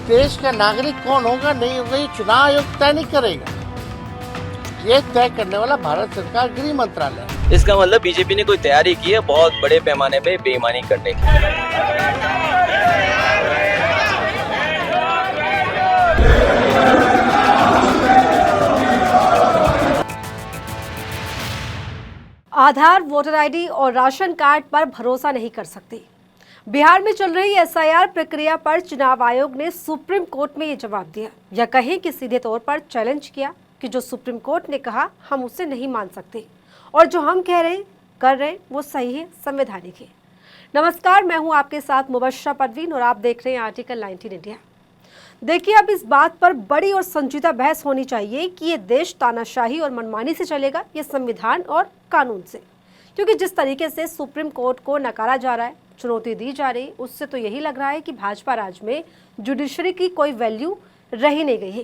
देश का नागरिक कौन होगा नहीं होगा ये चुनाव आयोग तय नहीं करेगा। ये तय करने वाला भारत सरकार गृह मंत्रालय है। इसका मतलब बीजेपी ने कोई तैयारी की है बहुत बड़े पैमाने पे बेईमानी करने की। आधार, वोटर आईडी और राशन कार्ड पर भरोसा नहीं कर सकते। बिहार में चल रही एसआईआर प्रक्रिया पर चुनाव आयोग ने सुप्रीम कोर्ट में ये जवाब दिया, या कहें कि सीधे तौर पर चैलेंज किया कि जो सुप्रीम कोर्ट ने कहा हम उसे नहीं मान सकते और जो हम कह रहे कर रहे वो सही है, संवैधानिक है। नमस्कार, मैं हूं आपके साथ मुबश्शरा परवीन और आप देख रहे हैं आर्टिकल 19 इंडिया। देखिए, अब इस बात पर बड़ी और संजीदा बहस होनी चाहिए कि ये देश तानाशाही और मनमानी से चलेगा या संविधान और कानून से, क्योंकि जिस तरीके से सुप्रीम कोर्ट को नकारा जा रहा है, चुनौती दी जा रही, उससे तो यही लग रहा है कि भाजपा राज में जुडिशरी की कोई वैल्यू रही नहीं गई है।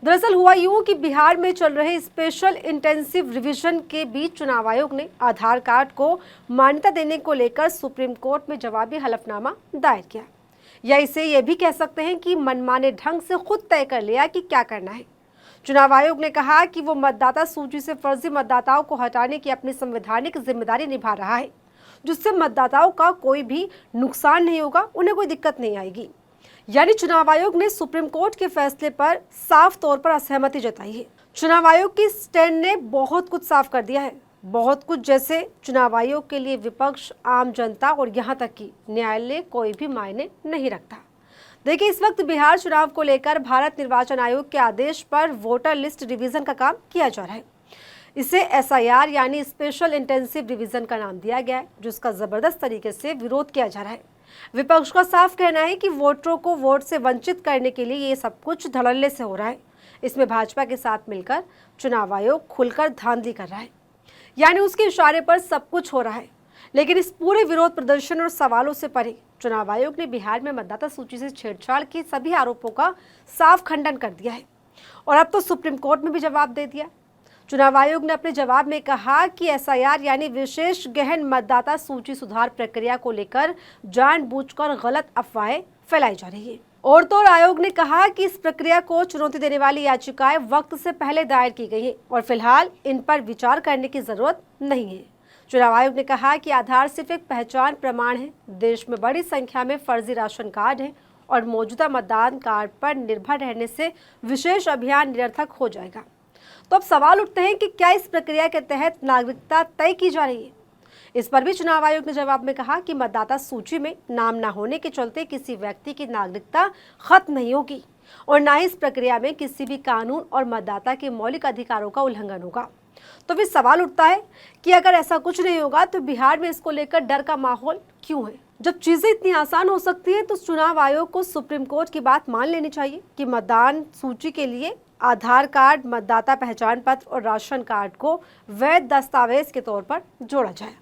दरअसल हुआ यूं कि बिहार में चल रहे स्पेशल इंटेंसिव रिवीजन के बीच चुनाव आयोग ने आधार कार्ड को मान्यता देने को लेकर सुप्रीम कोर्ट में जवाबी हलफनामा दायर किया, या इसे ये भी कह सकते हैं कि मनमाने ढंग से खुद तय कर लिया कि क्या करना है। चुनाव आयोग ने कहा कि वो मतदाता सूची से फर्जी मतदाताओं को हटाने की अपनी संवैधानिक जिम्मेदारी निभा रहा है, जिससे मतदाताओं का कोई भी नुकसान नहीं होगा, उन्हें कोई दिक्कत नहीं आएगी। यानी चुनाव आयोग ने सुप्रीम कोर्ट के फैसले पर साफ तौर पर असहमति जताई है। चुनाव आयोग की स्टैंड ने बहुत कुछ साफ कर दिया है, बहुत कुछ, जैसे चुनाव आयोग के लिए विपक्ष, आम जनता और यहाँ तक कि न्यायालय कोई भी मायने नहीं रखता। देखिए, इस वक्त बिहार चुनाव को लेकर भारत निर्वाचन आयोग के आदेश पर वोटर लिस्ट रिवीजन का काम किया जा रहा है। इसे एसआईआर यानी स्पेशल इंटेंसिव रिवीजन का नाम दिया गया है, जिसका जबरदस्त तरीके से विरोध किया जा रहा है। विपक्ष का साफ कहना है कि वोटरों को वोट से वंचित करने के लिए ये सब कुछ धड़ल्ले से हो रहा है। इसमें भाजपा के साथ मिलकर चुनाव आयोग खुलकर धांधली कर रहा है, यानी उसके इशारे पर सब कुछ हो रहा है। लेकिन इस पूरे विरोध प्रदर्शन और सवालों से परे चुनाव आयोग ने बिहार में मतदाता सूची से छेड़छाड़ के सभी आरोपों का साफ खंडन कर दिया है और अब तो सुप्रीम कोर्ट में भी जवाब दे दिया। चुनाव आयोग ने अपने जवाब में कहा कि एसआईआर यानी विशेष गहन मतदाता सूची सुधार प्रक्रिया को लेकर जानबूझकर गलत अफवाहें फैलाई जा रही है। और तो आयोग ने कहा कि इस प्रक्रिया को चुनौती देने वाली याचिकाएं वक्त से पहले दायर की गई हैं और फिलहाल इन पर विचार करने की जरूरत नहीं है। चुनाव आयोग ने कहा कि आधार सिर्फ एक पहचान प्रमाण है। देश में बड़ी संख्या में फर्जी राशन कार्ड हैं और मौजूदा मतदान कार्ड पर निर्भर रहने से विशेष अभियान निरर्थक हो जाएगा। तो अब सवाल उठते हैं कि क्या इस प्रक्रिया के तहत नागरिकता तय की जा रही है। इस पर भी चुनाव आयोग ने जवाब में कहा कि मतदाता सूची में नाम न होने के चलते किसी व्यक्ति की नागरिकता खत्म नहीं होगी और न ही इस प्रक्रिया में किसी भी कानून और मतदाता के मौलिक अधिकारों का उल्लंघन होगा। तो फिर सवाल उठता है कि अगर ऐसा कुछ नहीं होगा तो बिहार में इसको लेकर डर का माहौल क्यों है। जब चीजें इतनी आसान हो सकती है तो चुनाव आयोग को सुप्रीम कोर्ट की बात मान लेनी चाहिए कि मतदान सूची के लिए आधार कार्ड, मतदाता पहचान पत्र और राशन कार्ड को वैध दस्तावेज के तौर पर जोड़ा जाए।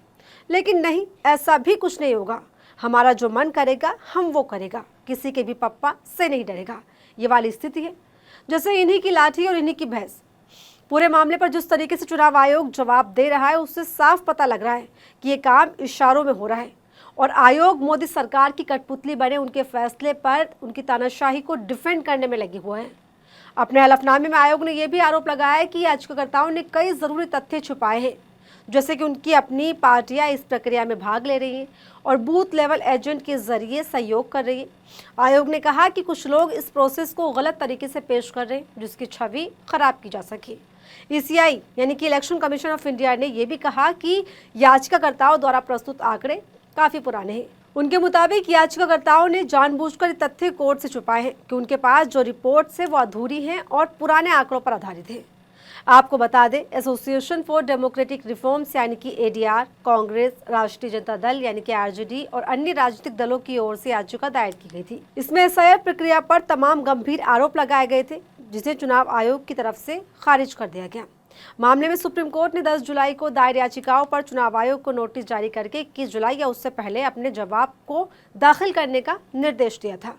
लेकिन नहीं, ऐसा भी कुछ नहीं होगा। हमारा जो मन करेगा हम वो करेगा, किसी के भी पप्पा से नहीं डरेगा। ये वाली स्थिति है, जैसे इन्हीं की लाठी और इन्हीं की भैंस। पूरे मामले पर जिस तरीके से चुनाव आयोग जवाब दे रहा है उससे साफ पता लग रहा है कि ये काम इशारों में हो रहा है और आयोग मोदी सरकार की कठपुतली बने उनके फैसले पर उनकी तानाशाही को डिफेंड करने में लगे हुए हैं। अपने हलफनामे में आयोग ने यह भी आरोप लगाया है कि याचिकाकर्ताओं ने कई जरूरी तथ्य छुपाए हैं, जैसे कि उनकी अपनी पार्टियां इस प्रक्रिया में भाग ले रही हैं और बूथ लेवल एजेंट के जरिए सहयोग कर रही है। आयोग ने कहा कि कुछ लोग इस प्रोसेस को गलत तरीके से पेश कर रहे हैं, जिसकी छवि खराब की जा सके। ईसीआई यानी कि इलेक्शन कमीशन ऑफ इंडिया ने यह भी कहा कि याचिकाकर्ताओं द्वारा प्रस्तुत आंकड़े काफी पुराने हैं। उनके मुताबिक याचिकाकर्ताओं ने जानबूझकर तथ्य कोर्ट से छुपाए हैं कि उनके पास जो रिपोर्ट्स है वो अधूरी हैं और पुराने आंकड़ों पर आधारित है। आपको बता दें, एसोसिएशन फॉर डेमोक्रेटिक रिफॉर्म्स यानी कि एडीआर, कांग्रेस, राष्ट्रीय जनता दल यानी कि आरजेडी और अन्य राजनीतिक दलों की ओर से याचिका दायर की गई थी। इसमें एसआईआर प्रक्रिया पर तमाम गंभीर आरोप लगाए गए थे, जिसे चुनाव आयोग की तरफ से खारिज कर दिया गया। मामले में सुप्रीम कोर्ट ने 10 जुलाई को दायर याचिकाओं पर चुनाव आयोग को नोटिस जारी करके 21 जुलाई या उससे पहले अपने जवाब को दाखिल करने का निर्देश दिया था।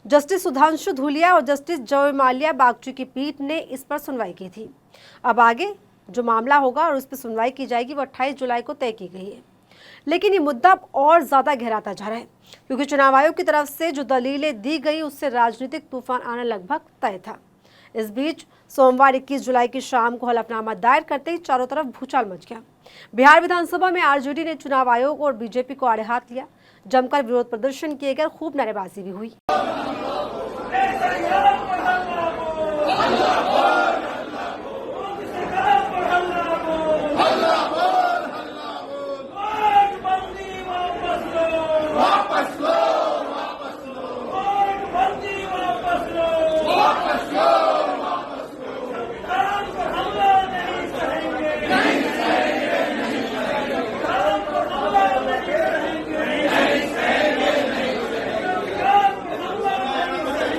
जस्टिस सुधांशु धूलिया और जस्टिस जयमाल्या बागची की पीठ ने इस पर सुनवाई की थी। अब आगे जो मामला होगा और उस पर सुनवाई की जाएगी वो 28 जुलाई को तय की गई है। लेकिन ये मुद्दा अब और ज्यादा गहराता जा रहा है, क्योंकि चुनाव आयोग की तरफ से जो दलीलें दी गई उससे राजनीतिक तूफान आना लगभग तय था। इस बीच सोमवार 21 जुलाई की शाम को हलफनामा दायर करते ही चारों तरफ भूचाल मच गया। बिहार विधानसभा में आरजेडी ने चुनाव आयोग और बीजेपी को आड़े हाथ लिया। जमकर विरोध प्रदर्शन किए गए, खूब नारेबाजी भी हुई।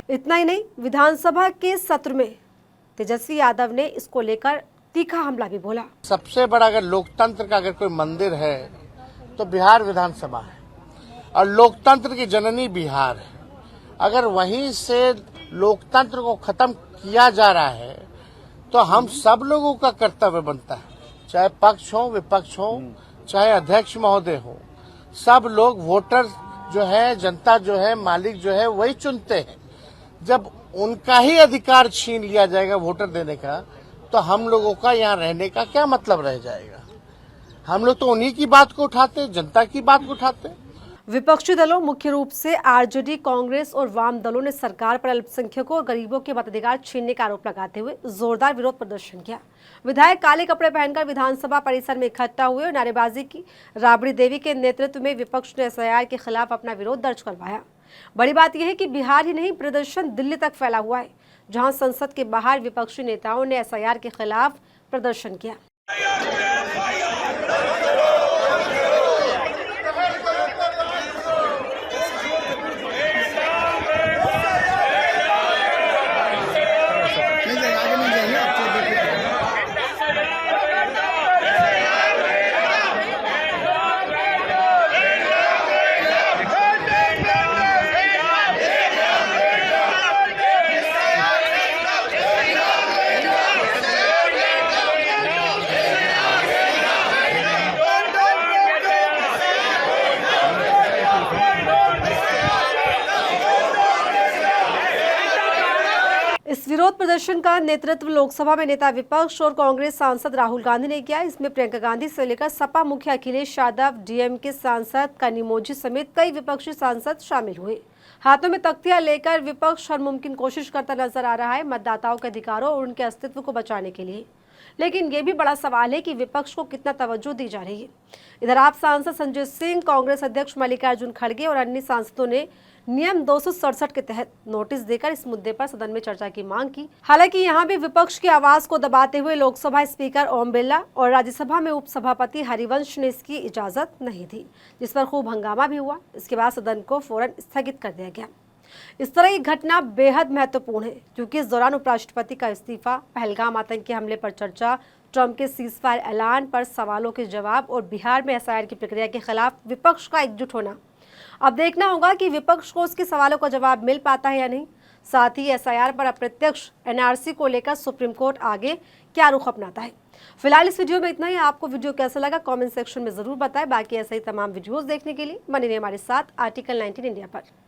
इतना ही नहीं, विधानसभा के सत्र में तेजस्वी यादव ने इसको लेकर तीखा हमला भी बोला। सबसे बड़ा अगर लोकतंत्र का अगर कोई मंदिर है तो बिहार विधानसभा है, और लोकतंत्र की जननी बिहार है। अगर वहीं से लोकतंत्र को खत्म किया जा रहा है तो हम सब लोगों का कर्तव्य बनता है, चाहे पक्ष हो विपक्ष हो, चाहे अध्यक्ष महोदय हो, सब लोग वोटर जो है, जनता जो है, मालिक जो है, वही चुनते हैं। जब उनका ही अधिकार छीन लिया जाएगा वोटर देने का, तो हम लोगों का यहाँ रहने का क्या मतलब रह जाएगा। हम लोग तो उन्हीं की बात को उठाते, जनता की बात को उठाते। विपक्षी दलों, मुख्य रूप से आरजेडी, कांग्रेस और वाम दलों ने सरकार पर अल्पसंख्यकों और गरीबों के मताधिकार छीनने का आरोप लगाते हुए जोरदार विरोध प्रदर्शन किया। विधायक काले कपड़े पहनकर विधानसभा परिसर में इकट्ठा हुए और नारेबाजी की। राबड़ी देवी के नेतृत्व में विपक्ष ने एसआईआर के खिलाफ अपना विरोध दर्ज करवाया। बड़ी बात यह है कि बिहार ही नहीं, प्रदर्शन दिल्ली तक फैला हुआ है, जहां संसद के बाहर विपक्षी नेताओं ने एसआईआर के खिलाफ प्रदर्शन किया। इस विरोध प्रदर्शन का नेतृत्व लोकसभा में नेता विपक्ष और कांग्रेस सांसद राहुल गांधी ने किया। इसमें प्रियंका गांधी से लेकर सपा मुखिया अखिलेश यादव, डीएमके सांसद कनिमोझी समेत कई विपक्षी सांसद शामिल हुए। हाथों में तख्तियां लेकर विपक्ष हर मुमकिन कोशिश करता नजर आ रहा है मतदाताओं के अधिकारों और उनके अस्तित्व को बचाने के लिए। लेकिन ये भी बड़ा सवाल है कि विपक्ष को कितना तवज्जो दी जा रही है। इधर आप सांसद संजय सिंह, कांग्रेस अध्यक्ष मल्लिकार्जुन खड़गे और अन्य सांसदों ने नियम 267 के तहत नोटिस देकर इस मुद्दे पर सदन में चर्चा की मांग की। हालांकि यहां भी विपक्ष की आवाज को दबाते हुए लोकसभा स्पीकर ओम बिरला और राज्यसभा में उपसभापति हरिवंश ने इसकी इजाजत नहीं दी, जिस पर खूब हंगामा भी हुआ। इसके बाद सदन को फौरन स्थगित कर दिया गया। इस तरह की घटना बेहद महत्वपूर्ण है, क्योंकि इस दौरान उपराष्ट्रपति का इस्तीफा, पहलगाम आतंकी हमले पर चर्चा, ट्रंप के सीजफायर ऐलान पर सवालों के जवाब और बिहार में एसआईआर की प्रक्रिया के खिलाफ विपक्ष का एकजुट होना। अब देखना होगा कि विपक्ष को उसके सवालों का जवाब मिल पाता है या नहीं। साथ ही एसआईआर पर अप्रत्यक्ष एनआरसी को लेकर सुप्रीम कोर्ट आगे क्या रुख अपनाता है। फिलहाल इस वीडियो में इतना ही। आपको वीडियो कैसा लगा कमेंट सेक्शन में जरूर बताएं। बाकी ऐसे ही तमाम वीडियोस देखने के लिए बने रहिए हमारे साथ आर्टिकल 19 इंडिया पर।